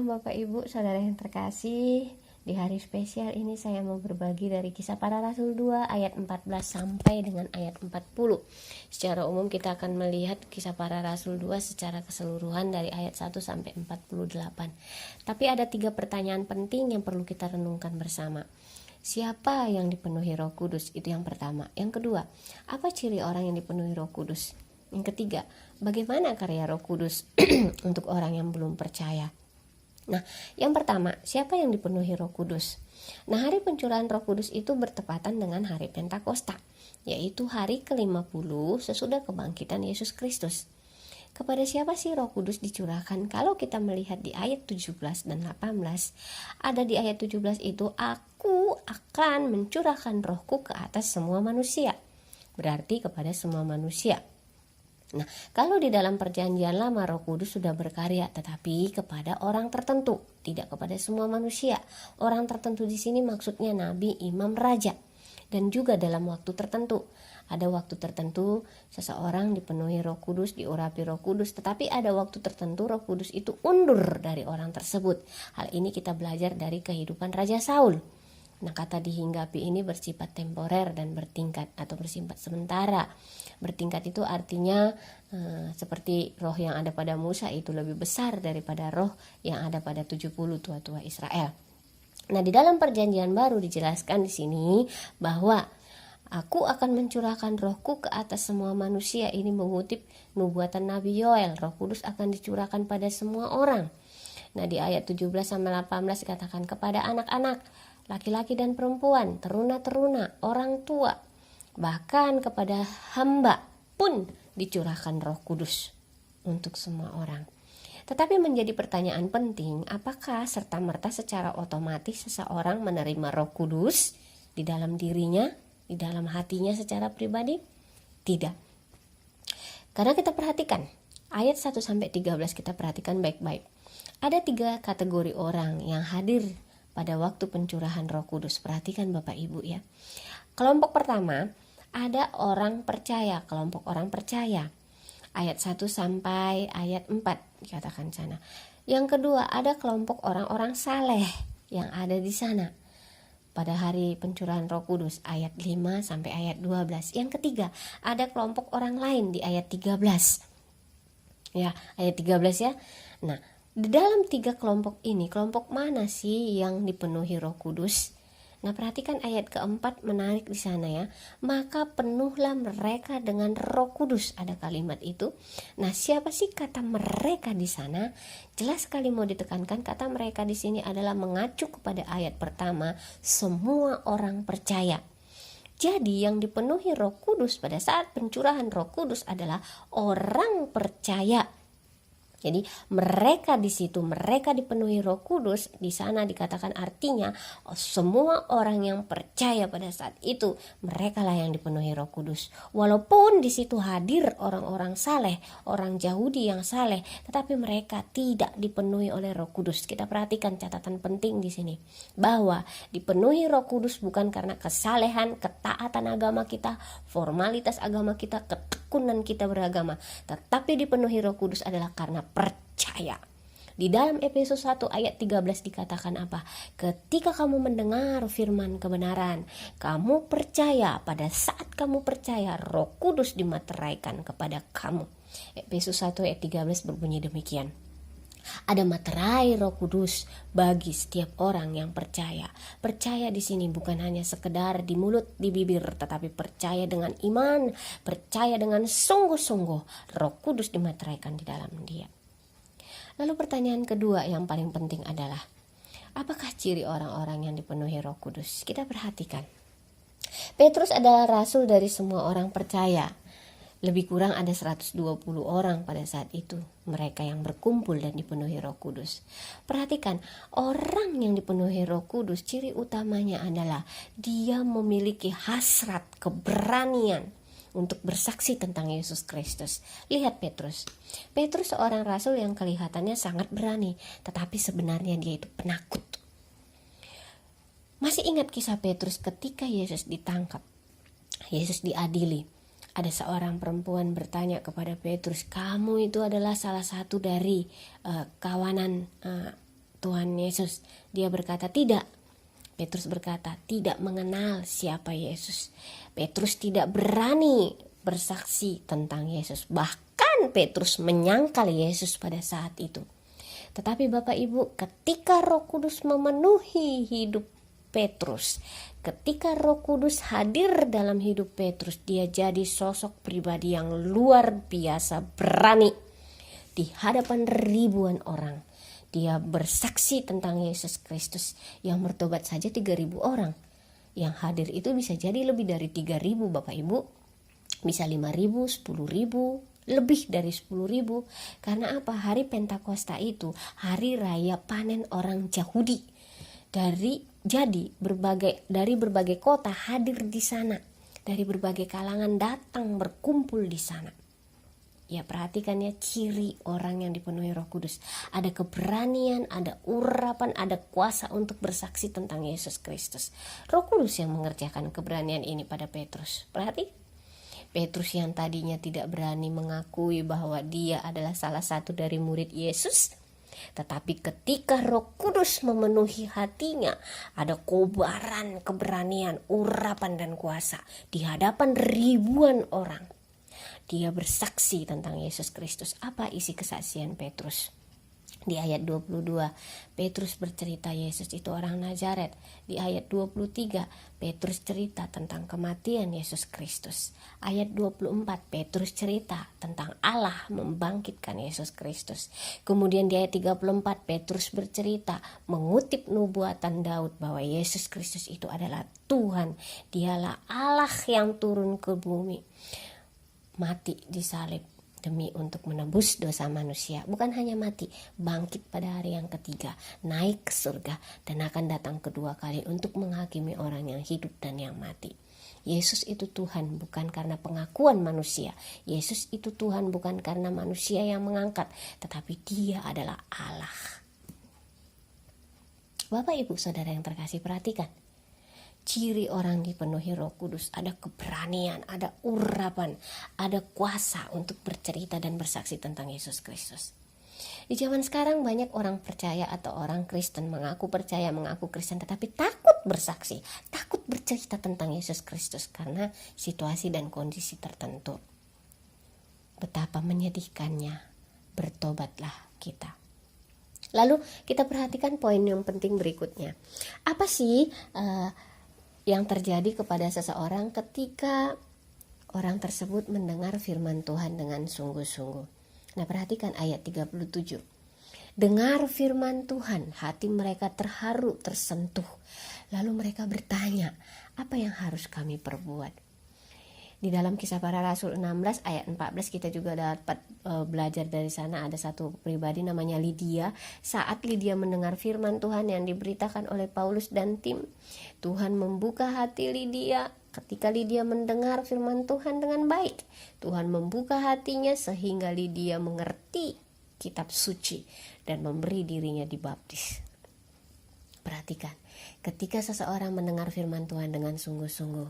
Bapak Ibu, Saudara yang terkasih, di hari spesial ini saya mau berbagi dari Kisah Para Rasul 2 ayat 14 sampai dengan ayat 40. Secara umum kita akan melihat Kisah Para Rasul 2 secara keseluruhan dari ayat 1 sampai 48. Tapi ada 3 pertanyaan penting yang perlu kita renungkan bersama. Siapa yang dipenuhi Roh Kudus? Itu yang pertama. Yang kedua, apa ciri orang yang dipenuhi Roh Kudus? Yang ketiga, bagaimana karya Roh Kudus untuk orang yang belum percaya? Nah, yang pertama, siapa yang dipenuhi Roh Kudus? Nah, hari pencurahan Roh Kudus itu bertepatan dengan hari Pentakosta, yaitu hari ke-50 sesudah kebangkitan Yesus Kristus. Kepada siapa sih Roh Kudus dicurahkan? Kalau kita melihat di ayat 17 dan 18, ada di ayat 17 itu, aku akan mencurahkan rohku ke atas semua manusia. Berarti kepada semua manusia. Nah, kalau di dalam perjanjian lama Roh Kudus sudah berkarya, tetapi kepada orang tertentu, tidak kepada semua manusia. Orang tertentu di sini maksudnya nabi, imam, raja, dan juga dalam waktu tertentu. Ada waktu tertentu seseorang dipenuhi Roh Kudus, diurapi Roh Kudus, tetapi ada waktu tertentu Roh Kudus itu undur dari orang tersebut. Hal ini kita belajar dari kehidupan Raja Saul. Nah, kata dihinggapi ini bersifat temporer dan bertingkat atau bersifat sementara. Bertingkat itu artinya seperti roh yang ada pada Musa itu lebih besar daripada roh yang ada pada 70 tua-tua Israel. Nah, di dalam perjanjian baru dijelaskan di sini bahwa aku akan mencurahkan rohku ke atas semua manusia. Ini mengutip nubuatan Nabi Yoel. Roh Kudus akan dicurahkan pada semua orang. Nah, di ayat 17 sampai 18 dikatakan kepada anak-anak, laki-laki dan perempuan, teruna-teruna, orang tua, bahkan kepada hamba pun dicurahkan Roh Kudus untuk semua orang. Tetapi menjadi pertanyaan penting, apakah serta-merta secara otomatis seseorang menerima Roh Kudus di dalam dirinya, di dalam hatinya secara pribadi? Tidak. Karena kita perhatikan ayat 1 sampai 13, kita perhatikan baik-baik. Ada 3 kategori orang yang hadir pada waktu pencurahan Roh Kudus. Perhatikan Bapak Ibu ya. Kelompok pertama, ada orang percaya, kelompok orang percaya. Ayat 1 sampai ayat 4 dikatakan sana. Yang kedua, ada kelompok orang-orang saleh yang ada di sana pada hari pencurahan Roh Kudus, ayat 5 sampai ayat 12. Yang ketiga, ada kelompok orang lain di ayat 13. Ya, ayat 13 ya. Nah, di dalam 3 kelompok ini, kelompok mana sih yang dipenuhi Roh Kudus? Nah, perhatikan ayat keempat, menarik di sana ya. Maka penuhlah mereka dengan Roh Kudus. Ada kalimat itu. Nah, siapa sih kata mereka di sana? Jelas sekali mau ditekankan, kata mereka di sini adalah mengacu kepada ayat pertama, semua orang percaya. Jadi yang dipenuhi Roh Kudus pada saat pencurahan Roh Kudus adalah orang percaya. Jadi mereka di situ, mereka dipenuhi Roh Kudus, di sana dikatakan artinya semua orang yang percaya pada saat itu, mereka lah yang dipenuhi Roh Kudus. Walaupun di situ hadir orang-orang saleh, orang Yahudi yang saleh, tetapi mereka tidak dipenuhi oleh Roh Kudus. Kita perhatikan catatan penting di sini, bahwa dipenuhi Roh Kudus bukan karena kesalehan, ketaatan agama kita, formalitas agama kita, ketekunan kita beragama, tetapi dipenuhi Roh Kudus adalah karena percaya. Di dalam Efesus 1 ayat 13 dikatakan apa? Ketika kamu mendengar firman kebenaran, kamu percaya. Pada saat kamu percaya, Roh Kudus dimateraikan kepada kamu. Efesus 1 ayat 13 berbunyi demikian. Ada materai Roh Kudus bagi setiap orang yang percaya. Percaya di sini bukan hanya sekedar di mulut, di bibir, tetapi percaya dengan iman, percaya dengan sungguh-sungguh. Roh Kudus dimateraikan di dalam dia. Lalu pertanyaan kedua yang paling penting adalah, apakah ciri orang-orang yang dipenuhi Roh Kudus? Kita perhatikan. Petrus adalah rasul dari semua orang percaya. Lebih kurang ada 120 orang pada saat itu, mereka yang berkumpul dan dipenuhi Roh Kudus. Perhatikan, orang yang dipenuhi Roh Kudus, ciri utamanya adalah dia memiliki hasrat, keberanian untuk bersaksi tentang Yesus Kristus. Lihat Petrus. Petrus seorang rasul yang kelihatannya sangat berani, tetapi sebenarnya dia itu penakut. Masih ingat kisah Petrus ketika Yesus ditangkap, Yesus diadili. Ada seorang perempuan bertanya kepada Petrus, kamu itu adalah salah satu dari kawanan Tuhan Yesus. Dia berkata tidak. Petrus berkata tidak mengenal siapa Yesus. Petrus tidak berani bersaksi tentang Yesus. Bahkan Petrus menyangkal Yesus pada saat itu. Tetapi Bapak Ibu, ketika Roh Kudus memenuhi hidup Petrus, ketika Roh Kudus hadir dalam hidup Petrus, dia jadi sosok pribadi yang luar biasa berani di hadapan ribuan orang. Dia bersaksi tentang Yesus Kristus. Yang bertobat saja 3.000 orang. Yang hadir itu bisa jadi lebih dari 3.000 Bapak Ibu. Bisa 5.000, 10.000, lebih dari 10.000. Karena apa? Hari Pentakosta itu hari raya panen orang Yahudi. Dari berbagai kota hadir di sana. Dari berbagai kalangan datang berkumpul di sana. Ya, perhatikan ya, ciri orang yang dipenuhi Roh Kudus. Ada keberanian, ada urapan, ada kuasa untuk bersaksi tentang Yesus Kristus. Roh Kudus yang mengerjakan keberanian ini pada Petrus. Perhati, Petrus yang tadinya tidak berani mengakui bahwa dia adalah salah satu dari murid Yesus. Tetapi ketika Roh Kudus memenuhi hatinya, ada kobaran keberanian, urapan dan kuasa di hadapan ribuan orang. Dia bersaksi tentang Yesus Kristus. Apa isi kesaksian Petrus? Di ayat 22, Petrus bercerita Yesus itu orang Nazaret. Di ayat 23, Petrus cerita tentang kematian Yesus Kristus. Ayat 24, Petrus cerita tentang Allah membangkitkan Yesus Kristus. Kemudian di ayat 34, Petrus bercerita mengutip nubuatan Daud bahwa Yesus Kristus itu adalah Tuhan. Dialah Allah yang turun ke bumi, mati di salib demi untuk menebus dosa manusia. Bukan hanya mati, bangkit pada hari yang ketiga, naik ke surga, dan akan datang kedua kali untuk menghakimi orang yang hidup dan yang mati. Yesus itu Tuhan bukan karena pengakuan manusia. Yesus itu Tuhan bukan karena manusia yang mengangkat, tetapi Dia adalah Allah. Bapak, Ibu, Saudara yang terkasih, perhatikan. Ciri orang dipenuhi Roh Kudus, ada keberanian, ada urapan, ada kuasa untuk bercerita dan bersaksi tentang Yesus Kristus. Di zaman sekarang banyak orang percaya atau orang Kristen mengaku percaya, mengaku Kristen, tetapi takut bersaksi, takut bercerita tentang Yesus Kristus karena situasi dan kondisi tertentu. Betapa menyedihkannya. Bertobatlah kita. Lalu kita perhatikan poin yang penting berikutnya. Apa sih yang terjadi kepada seseorang ketika orang tersebut mendengar firman Tuhan dengan sungguh-sungguh? Nah, perhatikan ayat 37. Dengar firman Tuhan, hati mereka terharu, tersentuh. Lalu mereka bertanya, apa yang harus kami perbuat? Di dalam Kisah Para Rasul 16 ayat 14 kita juga dapat belajar dari sana. Ada satu pribadi namanya Lydia. Saat Lydia mendengar firman Tuhan yang diberitakan oleh Paulus dan tim, Tuhan membuka hati Lydia. Ketika Lydia mendengar firman Tuhan dengan baik, Tuhan membuka hatinya sehingga Lydia mengerti kitab suci dan memberi dirinya dibaptis. Perhatikan, ketika seseorang mendengar firman Tuhan dengan sungguh-sungguh,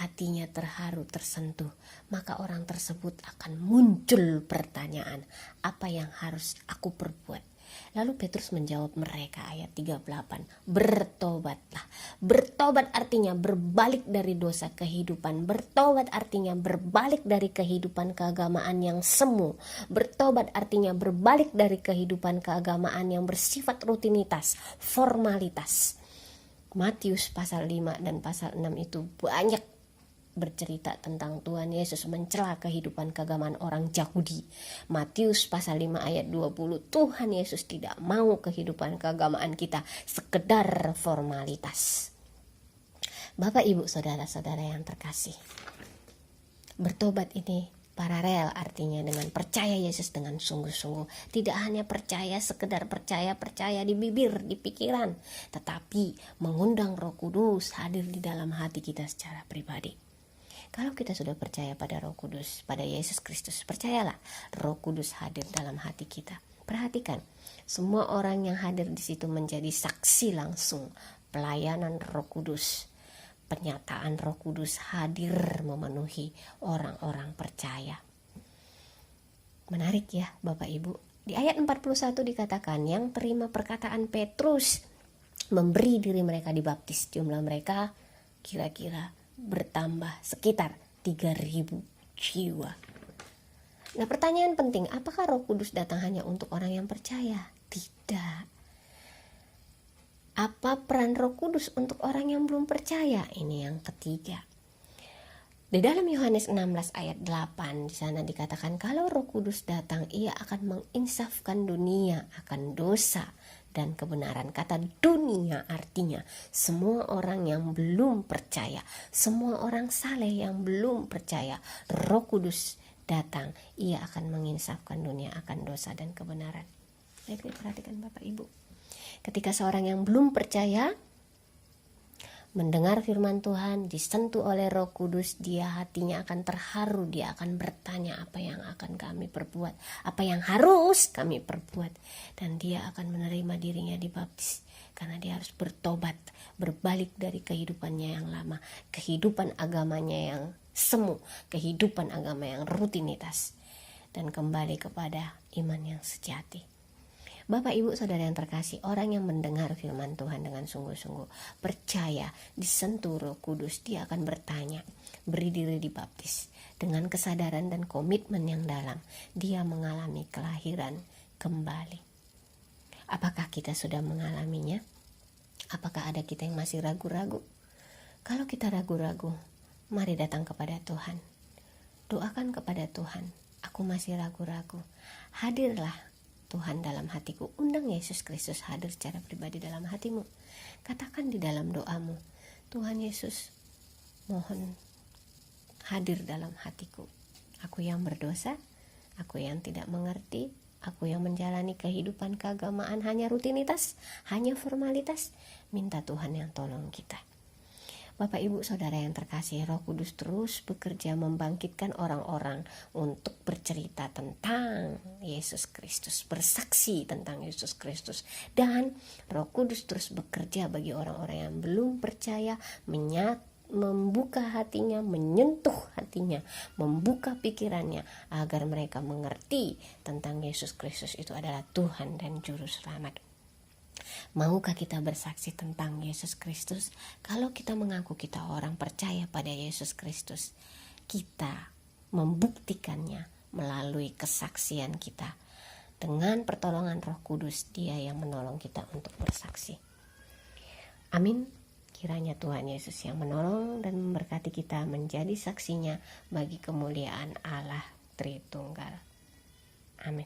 hatinya terharu, tersentuh, maka orang tersebut akan muncul pertanyaan, apa yang harus aku perbuat? Lalu Petrus menjawab mereka, ayat 38, bertobatlah. Bertobat artinya berbalik dari dosa kehidupan. Bertobat artinya berbalik dari kehidupan keagamaan yang semu. Bertobat artinya berbalik dari kehidupan keagamaan yang bersifat rutinitas, formalitas. Matius pasal 5 dan pasal 6 itu banyak bercerita tentang Tuhan Yesus mencela kehidupan keagamaan orang Yahudi. Matius pasal 5 ayat 20, Tuhan Yesus tidak mau kehidupan keagamaan kita sekedar formalitas. Bapak, Ibu, Saudara-saudara yang terkasih, bertobat ini paralel artinya dengan percaya Yesus dengan sungguh-sungguh. Tidak hanya percaya sekedar percaya di bibir, di pikiran, tetapi mengundang Roh Kudus hadir di dalam hati kita secara pribadi. Kalau kita sudah percaya pada Roh Kudus, pada Yesus Kristus, percayalah Roh Kudus hadir dalam hati kita. Perhatikan, semua orang yang hadir di situ menjadi saksi langsung pelayanan Roh Kudus. Penyataan Roh Kudus hadir memenuhi orang-orang percaya. Menarik ya Bapak Ibu, Di ayat 41 dikatakan yang terima perkataan Petrus memberi diri mereka dibaptis. Jumlah mereka kira-kira bertambah sekitar 3.000 jiwa. Nah, pertanyaan penting, apakah Roh Kudus datang hanya untuk orang yang percaya? Tidak. Apa peran Roh Kudus untuk orang yang belum percaya? Ini yang ketiga. Di dalam Yohanes 16 ayat 8 di sana dikatakan kalau Roh Kudus datang ia akan menginsafkan dunia akan dosa dan kebenaran. Kata dunia artinya semua orang yang belum percaya, semua orang saleh yang belum percaya. Roh Kudus datang ia akan menginsafkan dunia akan dosa dan kebenaran. Baik, perhatikan Bapak Ibu. Ketika seorang yang belum percaya mendengar firman Tuhan, disentuh oleh Roh Kudus, dia hatinya akan terharu, dia akan bertanya apa yang akan kami perbuat, apa yang harus kami perbuat, dan dia akan menerima dirinya dibaptis karena dia harus bertobat, berbalik dari kehidupannya yang lama, kehidupan agamanya yang semu, kehidupan agama yang rutinitas, dan kembali kepada iman yang sejati. Bapak, Ibu, Saudara yang terkasih, orang yang mendengar firman Tuhan dengan sungguh-sungguh, percaya, disentuh Roh Kudus, dia akan bertanya, beri diri dibaptis. Dengan kesadaran dan komitmen yang dalam, dia mengalami kelahiran kembali. Apakah kita sudah mengalaminya? Apakah ada kita yang masih ragu-ragu? Kalau kita ragu-ragu, mari datang kepada Tuhan. Doakan kepada Tuhan, aku masih ragu-ragu. Hadirlah Tuhan dalam hatiku. Undang Yesus Kristus hadir secara pribadi dalam hatimu. Katakan di dalam doamu, Tuhan Yesus, mohon hadir dalam hatiku. Aku yang berdosa, aku yang tidak mengerti, aku yang menjalani kehidupan keagamaan hanya rutinitas, hanya formalitas. Minta Tuhan yang tolong kita. Bapak, Ibu, Saudara yang terkasih, Roh Kudus terus bekerja membangkitkan orang-orang untuk bercerita tentang Yesus Kristus, bersaksi tentang Yesus Kristus. Dan Roh Kudus terus bekerja bagi orang-orang yang belum percaya, membuka hatinya, menyentuh hatinya, membuka pikirannya agar mereka mengerti tentang Yesus Kristus itu adalah Tuhan dan Juru Selamat. Maukah kita bersaksi tentang Yesus Kristus? Kalau kita mengaku kita orang percaya pada Yesus Kristus, kita membuktikannya melalui kesaksian kita. Dengan pertolongan Roh Kudus, Dia yang menolong kita untuk bersaksi. Amin. Kiranya Tuhan Yesus yang menolong dan memberkati kita menjadi saksinya bagi kemuliaan Allah Tritunggal. Amin.